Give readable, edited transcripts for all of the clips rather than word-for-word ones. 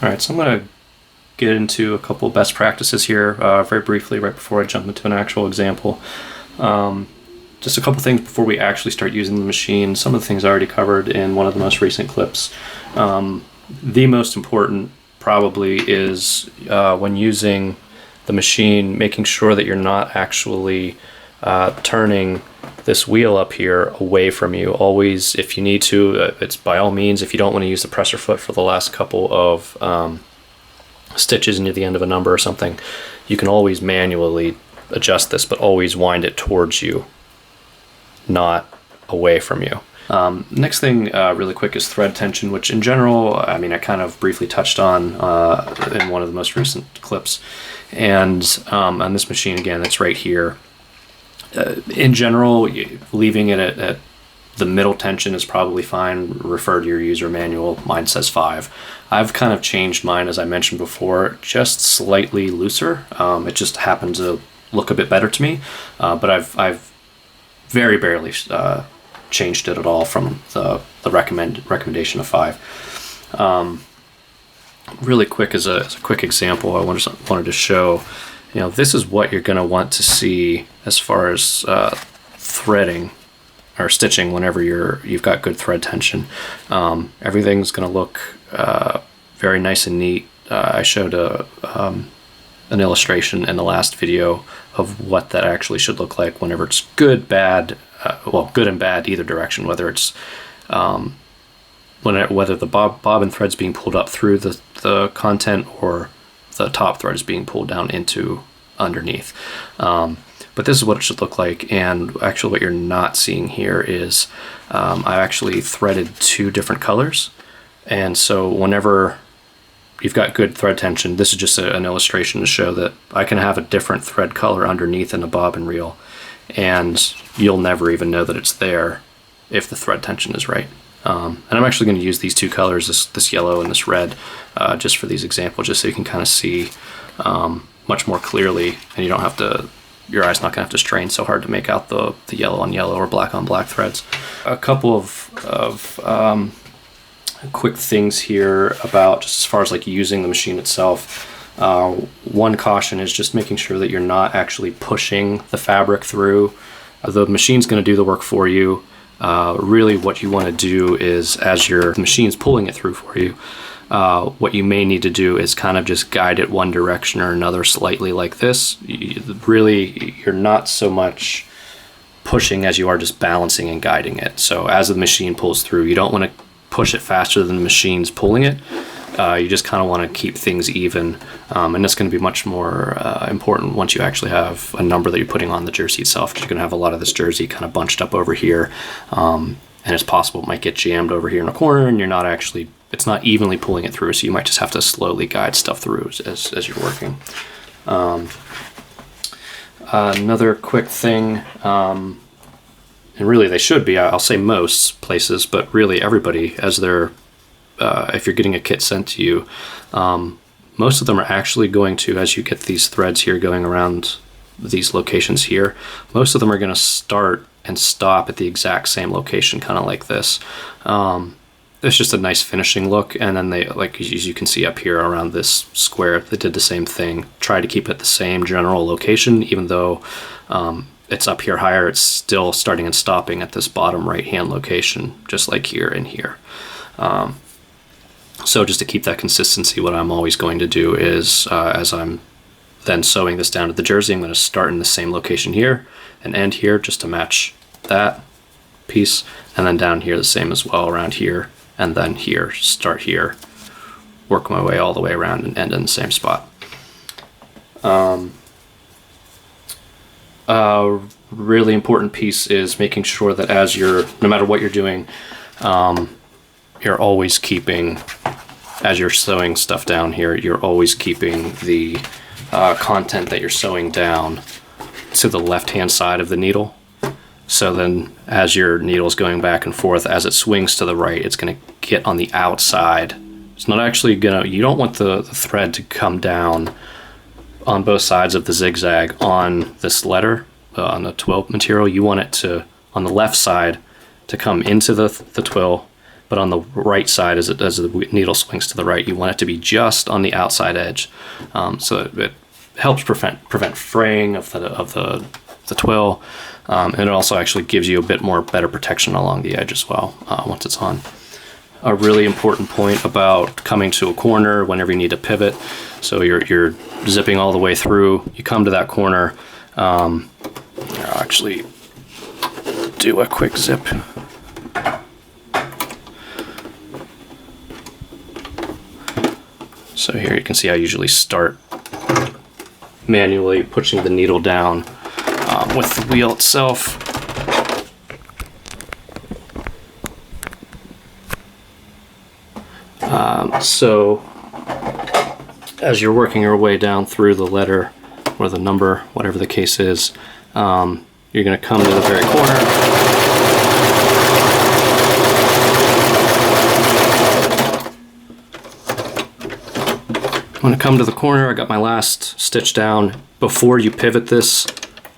All right, so I'm going to get into a couple best practices here very briefly right before I jump into an actual example. Just a couple things before we actually start using the machine. Some of the things I already covered in one of the most recent clips. The most important probably is when using the machine, making sure that you're not actually turning this wheel up here away from you. Always, if you need to, it's by all means, if you don't want to use the presser foot for the last couple of stitches near the end of a number or something, you can always manually adjust this, but always wind it towards you, not away from you. Next thing really quick is thread tension, which in general, I mean, I kind of briefly touched on in one of the most recent clips. And on this machine, again, it's right here. In general, leaving it at the middle tension is probably fine. Refer to your user manual. Mine says 5. I've kind of changed mine, as I mentioned before, just slightly looser. It just happened to look a bit better to me, but I've very barely changed it at all from the recommendation of 5. Really quick, as a quick example, I wanted to show, this is what you're going to want to see as far as threading or stitching whenever you've got good thread tension. Everything's going to look very nice and neat. I showed an illustration in the last video of what that actually should look like whenever it's good, bad, good and bad either direction, whether it's whether the bobbin thread's being pulled up through the content or the top thread is being pulled down into underneath. But this is what it should look like, and actually what you're not seeing here is I actually threaded 2 different colors, and so whenever you've got good thread tension, this is just an illustration to show that I can have a different thread color underneath in a bobbin reel, and you'll never even know that it's there if the thread tension is right. And I'm actually going to use these 2 colors, this yellow and this red, just for these examples, just so you can kind of see much more clearly, and you don't have to, your eye's not going to have to strain so hard to make out the yellow on yellow or black on black threads. A couple of quick things here about just as far as like using the machine itself. One caution is just making sure that you're not actually pushing the fabric through. The machine's going to do the work for you. Really what you want to do is, as the machine's pulling it through for you, what you may need to do is kind of just guide it one direction or another slightly like this. You're not so much pushing as you are just balancing and guiding it. So as the machine pulls through, you don't want to push it faster than the machine's pulling it. You just kind of want to keep things even, and that's going to be much more important once you actually have a number that you're putting on the jersey itself, because you're going to have a lot of this jersey kind of bunched up over here, and it's possible it might get jammed over here in a corner, and it's not evenly pulling it through, so you might just have to slowly guide stuff through as you're working. Another quick thing, and really they should be, I'll say most places, but really everybody, as they're if you're getting a kit sent to you, most of them are actually going to, as you get these threads here going around these locations here, most of them are going to start and stop at the exact same location, kind of like this. It's just a nice finishing look, and then they, like as you can see up here around this square, they did the same thing. Try to keep it the same general location, even though it's up here higher, it's still starting and stopping at this bottom right hand location, just like here and here. So just to keep that consistency, what I'm always going to do is, as I'm then sewing this down to the jersey, I'm going to start in the same location here and end here just to match that piece, and then down here the same as well, around here, and then here, start here, work my way all the way around and end in the same spot. Really important piece is making sure that no matter what you're doing, you're always keeping, as you're sewing stuff down here, you're always keeping the content that you're sewing down to the left-hand side of the needle. So then as your needle's going back and forth, as it swings to the right, it's going to get on the outside. It's not actually you don't want the thread to come down on both sides of the zigzag on this letter, on the twill material. You want it to, on the left side, to come into the twill, but on the right side, as the needle swings to the right, you want it to be just on the outside edge. So it helps prevent fraying of the twill, and it also actually gives you a bit more better protection along the edge as well once it's on. A really important point about coming to a corner whenever you need to pivot. So you're zipping all the way through, you come to that corner. I'll actually do a quick zip. So here you can see I usually start manually pushing the needle down with the wheel itself. So as you're working your way down through the letter or the number, whatever the case is, you're going to come to the very corner. I'm going to come to the corner. I got my last stitch down. Before you pivot this,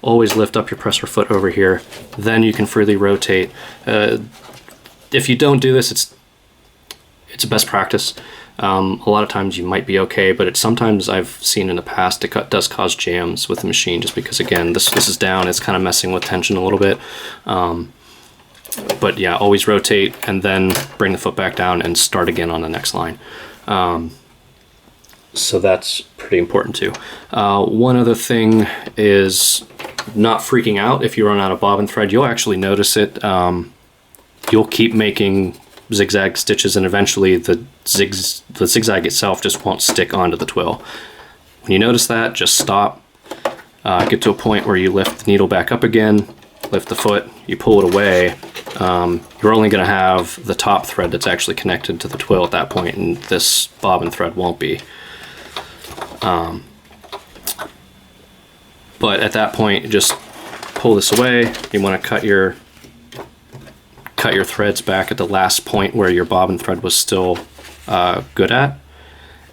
always lift up your presser foot over here. Then you can freely rotate. If you don't do this, it's a best practice. A lot of times you might be okay, but sometimes I've seen in the past it does cause jams with the machine, just because, again, this is down, it's kind of messing with tension a little bit. But yeah, always rotate and then bring the foot back down and start again on the next line. So that's pretty important too. One other thing is not freaking out if you run out of bobbin thread. You'll actually notice it. You'll keep making zigzag stitches, and eventually the zigzag itself just won't stick onto the twill. When you notice that, just stop, get to a point where you lift the needle back up again, lift the foot, you pull it away. You're only going to have the top thread that's actually connected to the twill at that point, and this bobbin thread won't be. But at that point, just pull this away. You want to cut your threads back at the last point where your bobbin thread was still good at,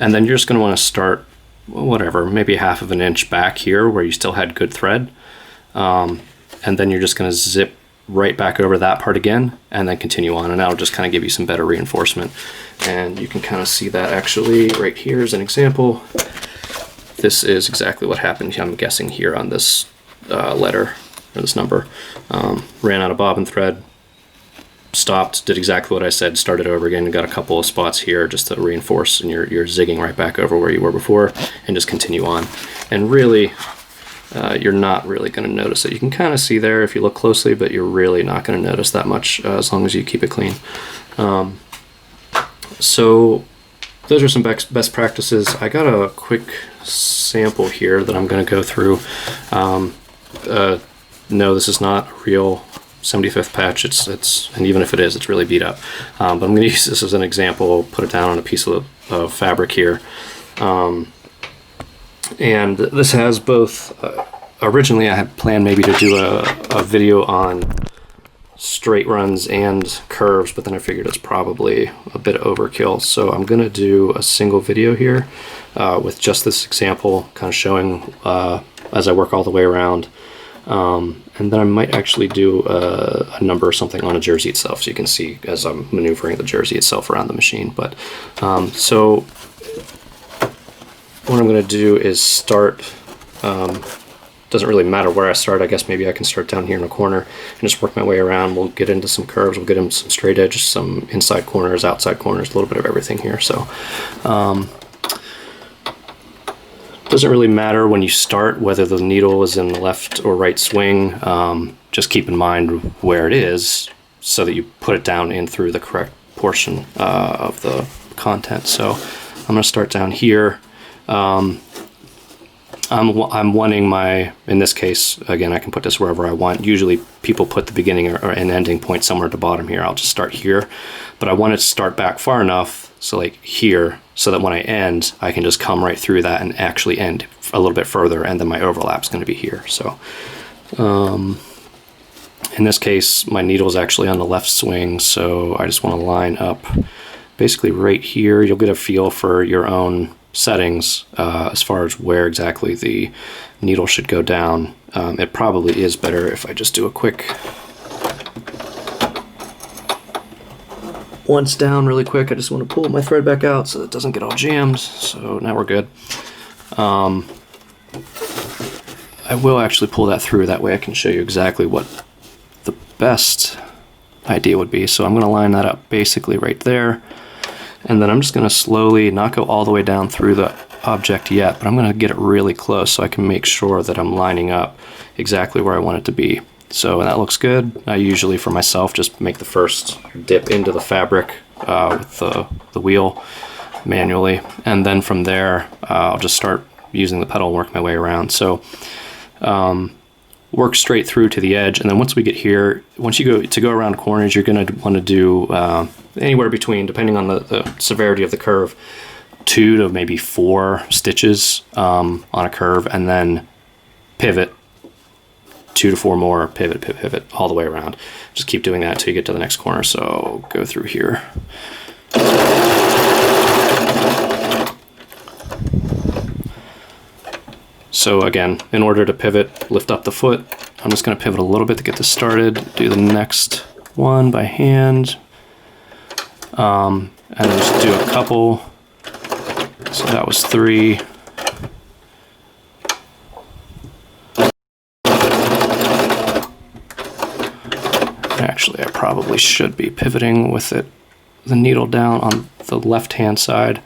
and then you're just going to want to start whatever, maybe 1/2 inch back here where you still had good thread, and then you're just going to zip right back over that part again and then continue on, and that'll just kind of give you some better reinforcement. And you can kind of see that actually right here as an example. This is exactly what happened, I'm guessing, here on this letter or this number. Ran out of bobbin thread, stopped, did exactly what I said, started over again, and got a couple of spots here just to reinforce, and you're zigging right back over where you were before, and just continue on. And really, you're not really going to notice it. You can kind of see there if you look closely, but you're really not going to notice that much as long as you keep it clean. So those are some best practices. I got a quick sample here that I'm going to go through. No, this is not a real 75th patch. It's and even if it is, it's really beat up. But I'm going to use this as an example. Put it down on a piece of fabric here, and this has both. Originally, I had planned maybe to do a video on straight runs and curves, but then I figured it's probably a bit overkill. So I'm going to do a single video here with just this example, kind of showing as I work all the way around. And then I might actually do a number or something on a jersey itself, so you can see as I'm maneuvering the jersey itself around the machine. But so what I'm going to do is start. Doesn't really matter where I start. I guess maybe I can start down here in a corner and just work my way around. We'll get into some curves, we'll get into some straight edges, some inside corners, outside corners, a little bit of everything here. So doesn't really matter when you start whether the needle is in the left or right swing. Just keep in mind where it is so that you put it down in through the correct portion of the content. So I'm going to start down here. I'm wanting my, in this case, again, I can put this wherever I want. Usually people put the beginning or an ending point somewhere at the bottom here. I'll just start here, but I want it to start back far enough, so like here, so that when I end, I can just come right through that and actually end a little bit further, and then my overlap's going to be here. So in this case, my needle is actually on the left swing, so I just want to line up basically right here. You'll get a feel for your own settings as far as where exactly the needle should go down. It probably is better if I just do a quick once down really quick, I just want to pull my thread back out so it doesn't get all jammed. So now we're good. I will actually pull that through, that way I can show you exactly what the best idea would be. So I'm going to line that up basically right there, and then I'm just going to slowly, not go all the way down through the object yet, but I'm going to get it really close so I can make sure that I'm lining up exactly where I want it to be. So that looks good. I usually, for myself, just make the first dip into the fabric with the wheel manually, and then from there I'll just start using the pedal and work my way around. So work straight through to the edge, and then once we get here, once you go around corners, you're going to want to do anywhere between, depending on the severity of the curve, 2 to maybe 4 stitches on a curve, and then pivot 2 to 4 more, pivot, pivot, pivot, all the way around. Just keep doing that until you get to the next corner. So go through here. So again, in order to pivot, lift up the foot. I'm just going to pivot a little bit to get this started. Do the next one by hand. And then just do a couple. So that was 3. Actually, I probably should be pivoting with the needle down on the left-hand side.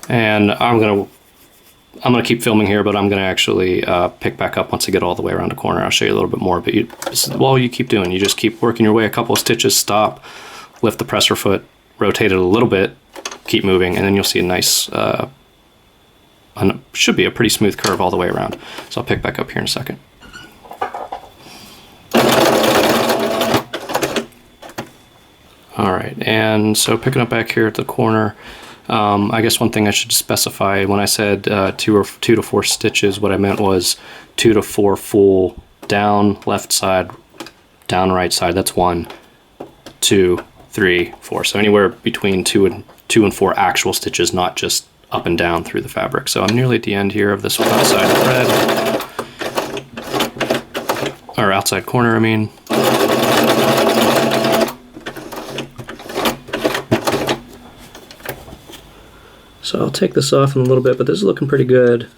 And I'm gonna keep filming here, but I'm gonna actually pick back up once I get all the way around the corner. I'll show you a little bit more, but this is all you keep doing. You just keep working your way a couple of stitches, stop, lift the presser foot, rotate it a little bit, keep moving, and then you'll see a nice, should be a pretty smooth curve all the way around. So I'll pick back up here in a second. All right, and so picking up back here at the corner, I guess one thing I should specify, when I said 2 to 4 stitches, what I meant was 2 to 4 full down left side, down right side. That's 1, 2, 3, 4. So anywhere between 2 and 4 actual stitches, not just up and down through the fabric. So I'm nearly at the end here of this outside thread, or outside corner, I mean. So I'll take this off in a little bit, but this is looking pretty good.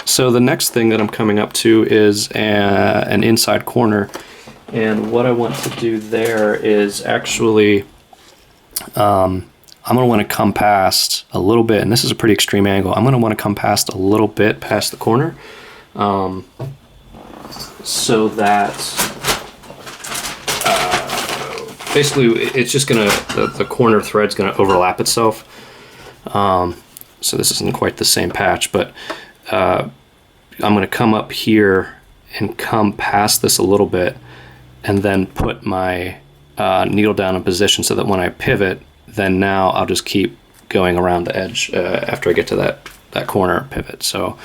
So the next thing that I'm coming up to is an inside corner. And what I want to do there is actually, I'm going to want to come past a little bit, and this is a pretty extreme angle. I'm going to want to come past a little bit past the corner, so that basically it's just going to, the corner thread's going to overlap itself. So this isn't quite the same patch, but I'm going to come up here and come past this a little bit, and then put my needle down in position so that when I pivot, then now I'll just keep going around the edge after I get to that corner pivot. So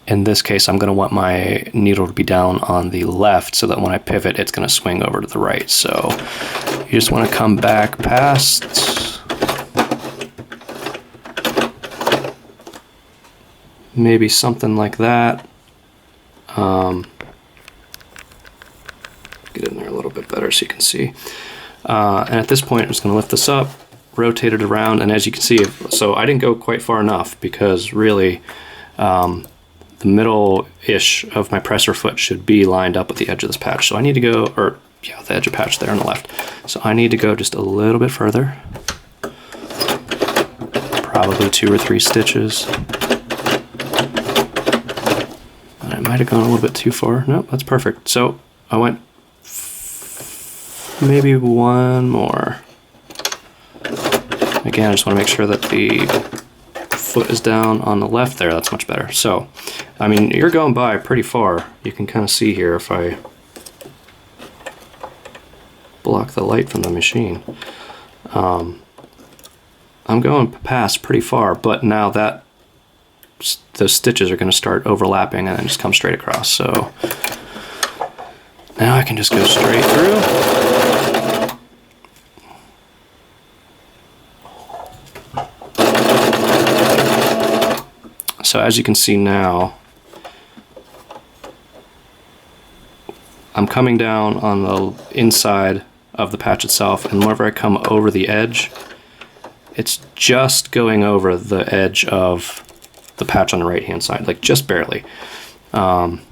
in this case, I'm going to want my needle to be down on the left so that when I pivot, it's going to swing over to the right. So you just want to come back past maybe something like that. Get in there a little bit better so you can see. And at this point, I'm just going to lift this up, rotate it around, and as you can see, so I didn't go quite far enough, because really the middle-ish of my presser foot should be lined up with the edge of this patch. So I need to go, or yeah, the edge of patch there on the left. So I need to go just a little bit further, probably 2 or 3 stitches. And I might have gone a little bit too far. Nope, that's perfect. So I went maybe 1 more. Again, I just want to make sure that the foot is down on the left there. That's much better. So, I mean, you're going by pretty far. You can kind of see here if I block the light from the machine. I'm going past pretty far, but now that those stitches are going to start overlapping and then just come straight across. So now I can just go straight through. So as you can see now, I'm coming down on the inside of the patch itself, and whenever I come over the edge, it's just going over the edge of the patch on the right hand side, like just barely. I'm going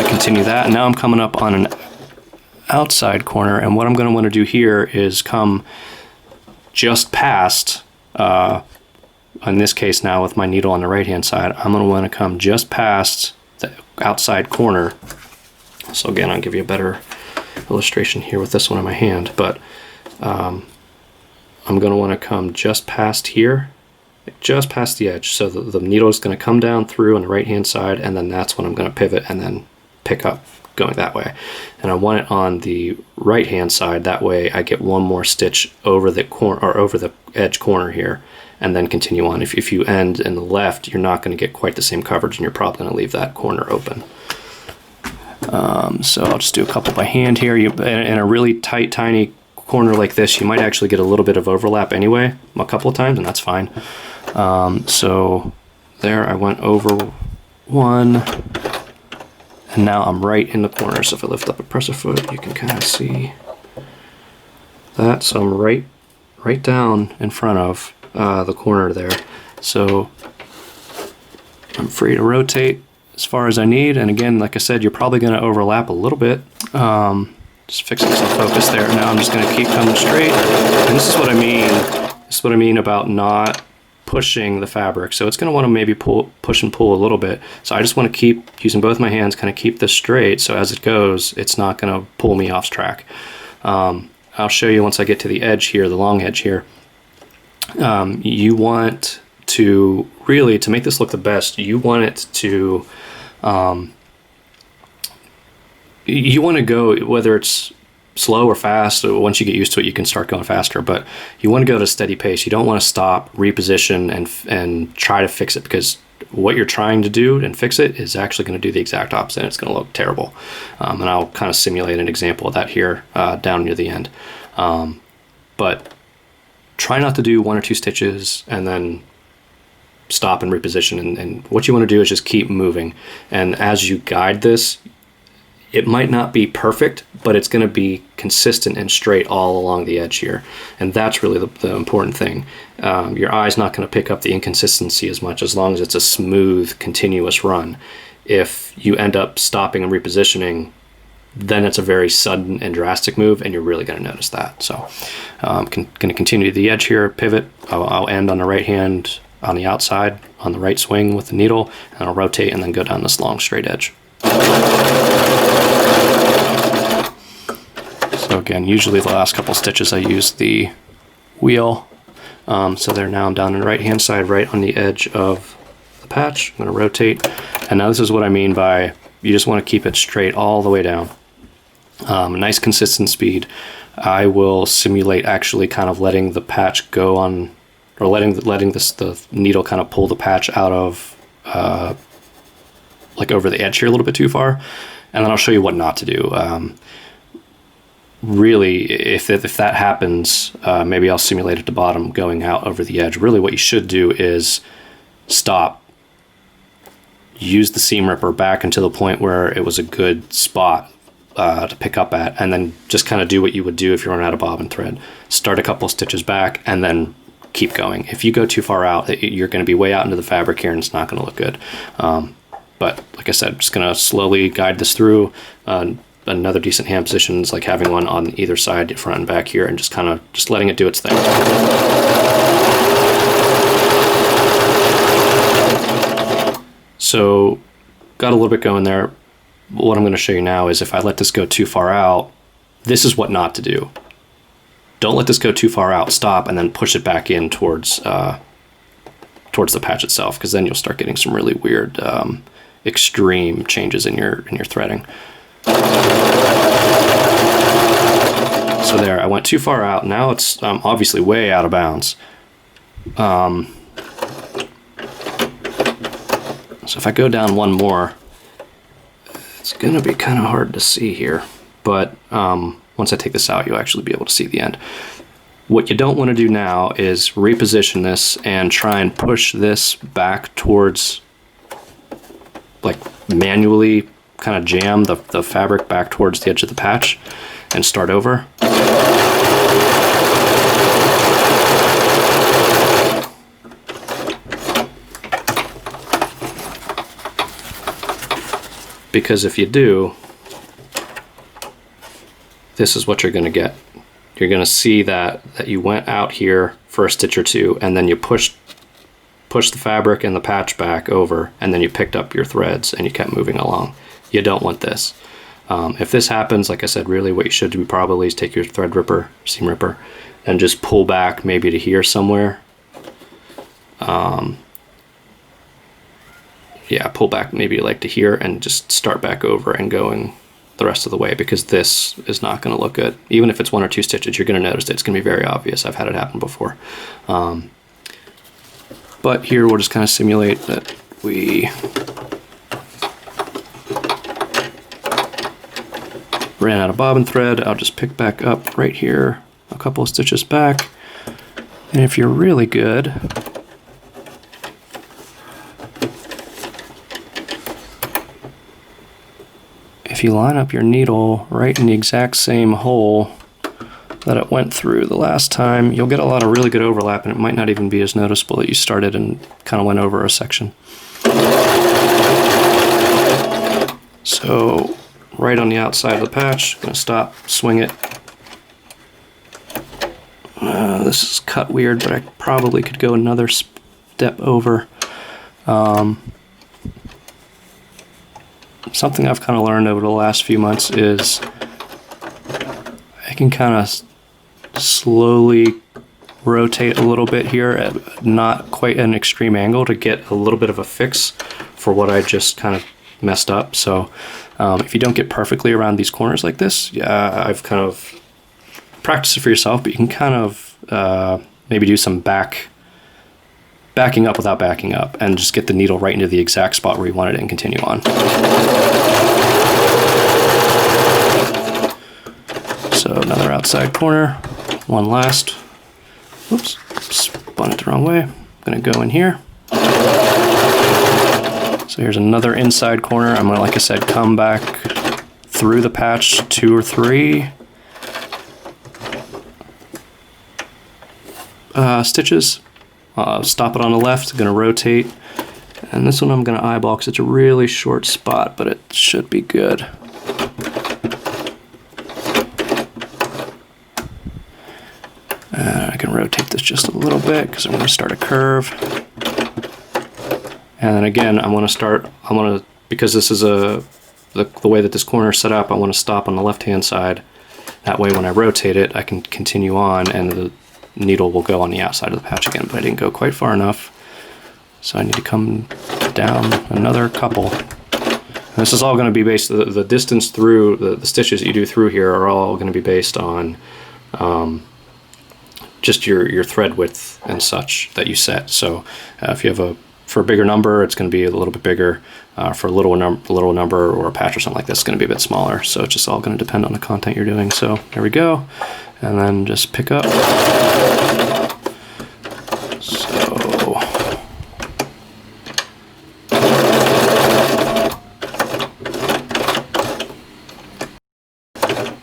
to continue that, and now I'm coming up on an outside corner, and what I'm going to want to do here is come just past, in this case now with my needle on the right hand side, I'm going to want to come just past the outside corner. So again, I'll give you a better illustration here with this one in my hand, but I'm going to want to come just past here, just past the edge. So the needle is going to come down through on the right hand side, and then that's when I'm going to pivot and then pick up going that way. And I want it on the right hand side, that way I get one more stitch over the corner or over the edge corner here, and then continue on. If you end in the left, you're not going to get quite the same coverage, and you're probably going to leave that corner open. So I'll just do a couple by hand here. In a really tight, tiny corner like this, you might actually get a little bit of overlap anyway, a couple of times, and that's fine. So there I went over one, and now I'm right in the corner. So if I lift up and press a foot, you can kind of see that. So I'm right down in front of the corner there. So I'm free to rotate as far as I need. And again, like I said, you're probably going to overlap a little bit. Just fixing some focus there. Now I'm just going to keep coming straight. And this is what I mean. This is what I mean about not pushing the fabric. So it's going to want to maybe push and pull a little bit. So I just want to keep using both my hands, kind of keep this straight. So as it goes, it's not going to pull me off track. I'll show you once I get to the edge here, the long edge here. You want to really, to make this look the best, you want it to, you want to go, whether it's slow or fast, once you get used to it, you can start going faster, but you want to go at a steady pace. You don't want to stop, reposition, and try to fix it, because what you're trying to do and fix it is actually going to do the exact opposite, and it's going to look terrible. And I'll kind of simulate an example of that here down near the end. But try not to do 1 or 2 stitches and then stop and reposition, and what you want to do is just keep moving. And as you guide this, it might not be perfect, but it's going to be consistent and straight all along the edge here. And that's really the important thing. Your eye's not going to pick up the inconsistency as much, as long as it's a smooth, continuous run. If you end up stopping and repositioning, then it's a very sudden and drastic move, and you're really going to notice that. So I'm going to continue the edge here, pivot. I'll end on the right hand on the outside, on the right swing with the needle, and I'll rotate and then go down this long straight edge. So again, usually the last couple stitches I use the wheel. So there, now I'm down on the right hand side, right on the edge of the patch. I'm going to rotate, and now this is what I mean by you just want to keep it straight all the way down. Nice consistent speed. I will simulate actually kind of letting the patch go on, or letting the needle kind of pull the patch out of like over the edge here a little bit too far, and then I'll show you what not to do. Really, if that happens, maybe I'll simulate at the bottom going out over the edge. Really what you should do is stop, use the seam ripper back into the point where it was a good spot to pick up at, and then just kind of do what you would do if you're running out of bobbin thread. Start a couple stitches back and then keep going. If you go too far out, you're going to be way out into the fabric here, and it's not going to look good. But like I said, I'm just going to slowly guide this through. Another decent hand position is like having one on either side, front and back here, and just kind of just letting it do its thing. So got a little bit going there. What I'm going to show you now is if I let this go too far out, this is what not to do. Don't let this go too far out. Stop and then push it back in towards the patch itself, because then you'll start getting some really weird, extreme changes in your threading. So there, I went too far out. Now it's obviously way out of bounds. So if I go down one more, it's going to be kind of hard to see here. But once I take this out, you'll actually be able to see the end. What you don't want to do now is reposition this and try and push this back towards, like manually kind of jam the fabric back towards the edge of the patch and start over. Because if you do, this is what you're going to get. You're going to see that you went out here for a stitch or two, and then you pushed the fabric and the patch back over, and then you picked up your threads and you kept moving along. You don't want this. If this happens, like I said, really what you should do probably is take your thread ripper, seam ripper, and just pull back maybe to here somewhere. Yeah, pull back maybe like to here and just start back over and going the rest of the way, because this is not going to look good. Even if it's 1 or 2 stitches, you're going to notice that it's going to be very obvious. I've had it happen before. But here we'll just kind of simulate that we ran out of bobbin thread. I'll just pick back up right here, a couple of stitches back. And if you're really good, if you line up your needle right in the exact same hole that it went through the last time, you'll get a lot of really good overlap, and it might not even be as noticeable that you started and kind of went over a section. So right on the outside of the patch, gonna stop, swing it. This is cut weird, but I probably could go another step over. Something I've kind of learned over the last few months is I can kind of slowly rotate a little bit here at not quite an extreme angle to get a little bit of a fix for what I just kind of messed up. So if you don't get perfectly around these corners like this, I've kind of practiced it for yourself, but you can kind of maybe do some backing up without backing up and just get the needle right into the exact spot where you wanted it and continue on. So another outside corner, one last. Whoops, spun it the wrong way. I'm gonna go in here. So here's another inside corner. I'm gonna, like I said, come back through the patch 2 or 3 stitches. Stop it on the left, gonna rotate. And this one I'm gonna eyeball because it's a really short spot, but it should be good. I can rotate this just a little bit because I'm gonna start a curve. And then again, because this is the way that this corner is set up, I want to stop on the left-hand side. That way when I rotate it, I can continue on and the needle will go on the outside of the patch again, but I didn't go quite far enough. So I need to come down another couple. And this is all going to be based, the distance through, the stitches that you do through here are all going to be based on just your thread width and such that you set. So if you have for a bigger number, it's going to be a little bit bigger. For a little number or a patch or something like this, it's going to be a bit smaller. So it's just all going to depend on the content you're doing. So there we go. And then just pick up.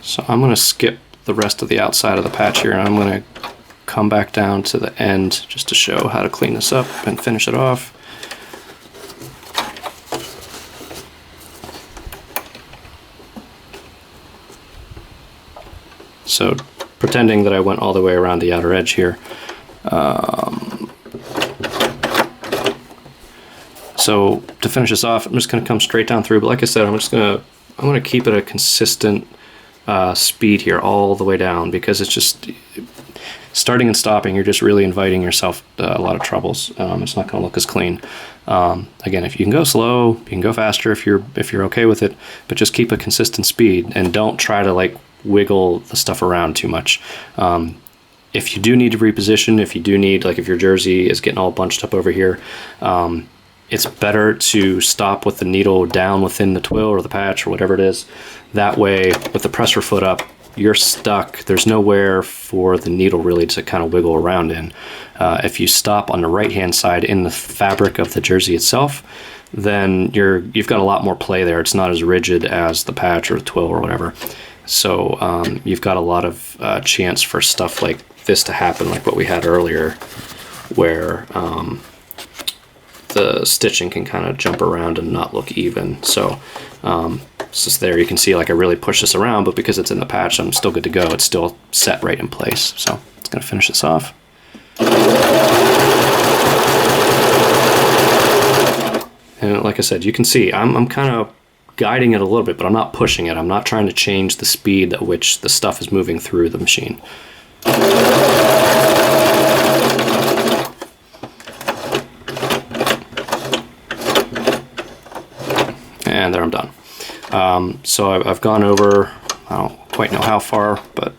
So I'm going to skip the rest of the outside of the patch here, and I'm going to come back down to the end just to show how to clean this up and finish it off. So pretending that I went all the way around the outer edge here. So to finish this off, I'm just going to come straight down through, but like I said, I'm going to keep it a consistent speed here all the way down, because it's just starting and stopping, you're just really inviting yourself a lot of troubles. It's not going to look as clean. Again, if you can go slow, you can go faster if you're okay with it, but just keep a consistent speed and don't try to like wiggle the stuff around too much. If you do need to reposition, if you do need, like if your jersey is getting all bunched up over here, it's better to stop with the needle down within the twill or the patch or whatever it is. That way, with the presser foot up, you're stuck. There's nowhere for the needle really to kind of wiggle around in. If you stop on the right-hand side in the fabric of the jersey itself, then you've got a lot more play there. It's not as rigid as the patch or the twill or whatever. So you've got a lot of chance for stuff like this to happen, like what we had earlier, where the stitching can kind of jump around and not look even. So it's just there. You can see like I really push this around, but because it's in the patch, I'm still good to go. It's still set right in place. So it's going to finish this off. And like I said, you can see I'm kind of guiding it a little bit, but I'm not pushing it. I'm not trying to change the speed at which the stuff is moving through the machine. And there, I'm done. So I've gone over, I don't quite know how far, but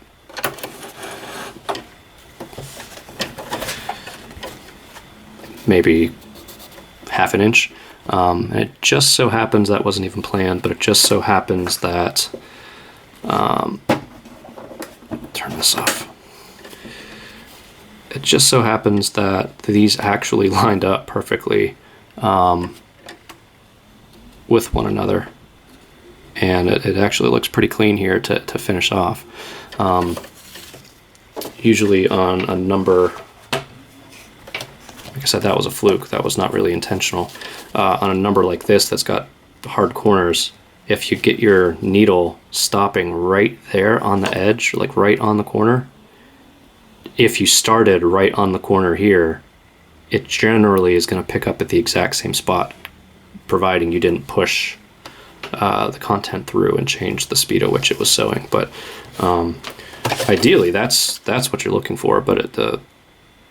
maybe half an inch. And it just so happens, that wasn't even planned, but it just so happens that, turn this off. It just so happens that these actually lined up perfectly with one another. And it actually looks pretty clean here to finish off. Usually on a number, like I said, that was a fluke. That was not really intentional. On a number like this that's got hard corners, if you get your needle stopping right there on the edge, like right on the corner, if you started right on the corner here, it generally is going to pick up at the exact same spot, providing you didn't push the content through and change the speed at which it was sewing. But ideally, that's what you're looking for. But it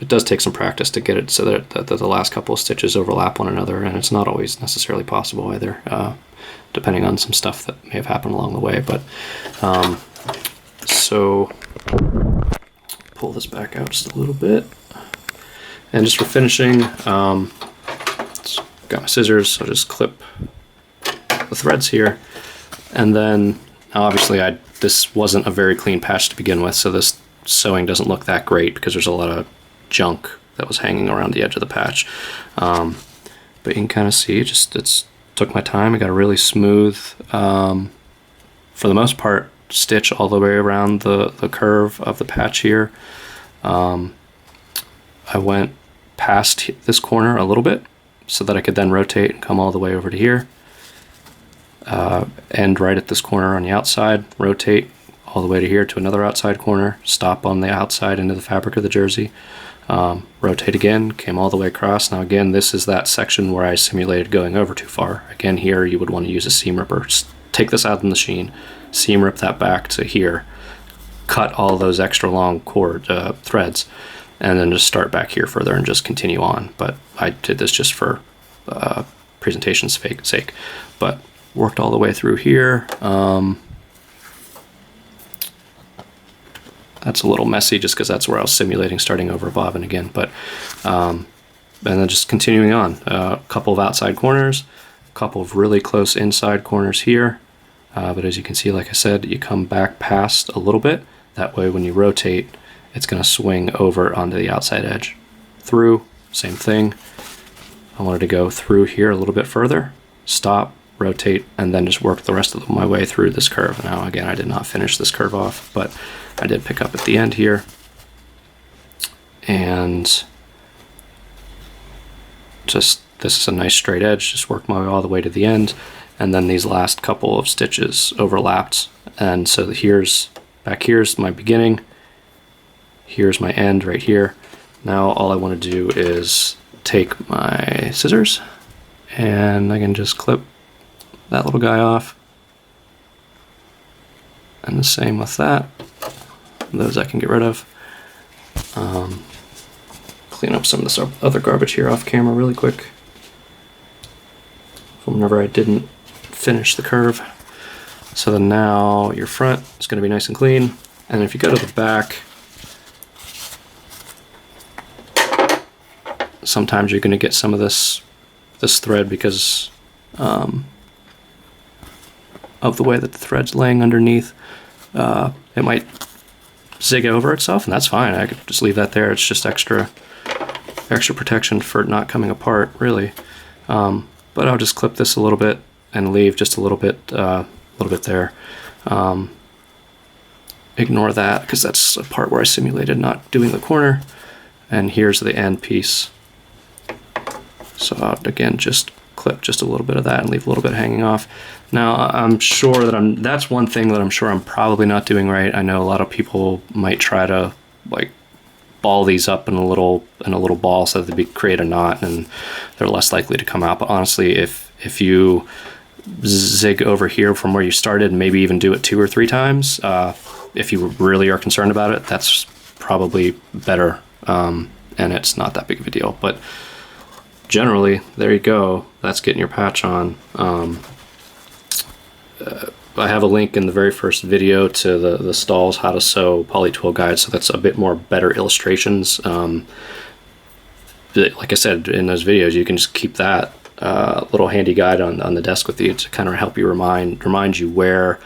does take some practice to get it so that the last couple of stitches overlap one another, and it's not always necessarily possible either, depending on some stuff that may have happened along the way. But so pull this back out just a little bit, and just for finishing, got my scissors, so just clip the threads here, and then obviously this wasn't a very clean patch to begin with, so this sewing doesn't look that great because there's a lot of junk that was hanging around the edge of the patch. But you can kind of see it's took my time. I got a really smooth, for the most part, stitch all the way around the curve of the patch here. I went past this corner a little bit so that I could then rotate and come all the way over to here. End right at this corner on the outside, rotate all the way to here to another outside corner, stop on the outside into the fabric of the jersey, rotate again, came all the way across. Now again, this is that section where I simulated going over too far. Again, here you would want to use a seam ripper. Just take this out of the machine, seam rip that back to here, cut all those extra long cord threads, and then just start back here further and just continue on. But I did this just for presentation's sake, but worked all the way through here. That's a little messy just because that's where I was simulating starting over bobbin again, but and then just continuing on. A couple of outside corners, a couple of really close inside corners here, but as you can see, like I said, you come back past a little bit. That way when you rotate, it's going to swing over onto the outside edge. Through, same thing. I wanted to go through here a little bit further, stop, rotate, and then just work the rest of my way through this curve. Now again, I did not finish this curve off, but I did pick up at the end here, and just this is a nice straight edge, just worked my way all the way to the end, and then these last couple of stitches overlapped, and so here's my beginning, here's my end right here. Now all I want to do is take my scissors and I can just clip that little guy off, and the same with that. Those I can get rid of. Clean up some of this other garbage here off camera really quick from whenever I didn't finish the curve. So then now your front is going to be nice and clean, and if you go to the back, sometimes you're going to get some of this thread because of the way that the thread's laying underneath. it might zig over itself, and that's fine. I could just leave that there. It's just extra protection for it not coming apart, really. But I'll just clip this a little bit and leave just a little bit there. Ignore that because that's a part where I simulated not doing the corner. And here's the end piece. So I'll, again, just clip just a little bit of that and leave a little bit hanging off. Now I'm sure that that's one thing that I'm sure I'm probably not doing right. I know a lot of people might try to like ball these up in a little ball so that they create a knot and they're less likely to come out. But honestly, if you zig over here from where you started, maybe even do it 2 or 3 times, if you really are concerned about it, that's probably better, and it's not that big of a deal. But generally, there you go. That's getting your patch on. I have a link in the very first video to the Stahl's How to Sew Poly Twill guide, so that's a bit more better illustrations. Like I said in those videos, you can just keep that little handy guide on the desk with you to kind of help you remind you where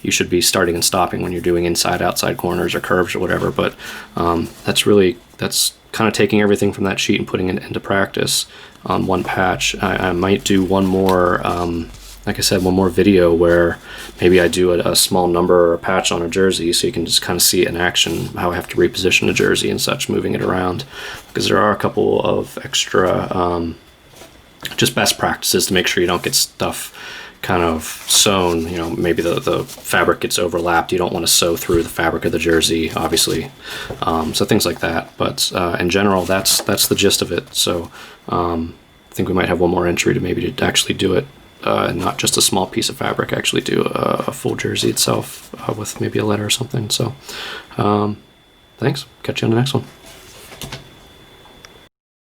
you should be starting and stopping when you're doing inside, outside corners or curves or whatever. But that's kind of taking everything from that sheet and putting it into practice on one patch. I might do one more, like I said, one more video where maybe I do a small number or a patch on a jersey so you can just kind of see it in action, how I have to reposition a jersey and such, moving it around. Because there are a couple of extra just best practices to make sure you don't get stuff kind of sewn. You know, maybe the fabric gets overlapped. You don't want to sew through the fabric of the jersey, obviously. So things like that. But in general, that's the gist of it. So I think we might have one more entry to maybe to actually do it, and not just a small piece of fabric, actually do a full jersey itself with maybe a letter or something. So thanks. Catch you on the next one.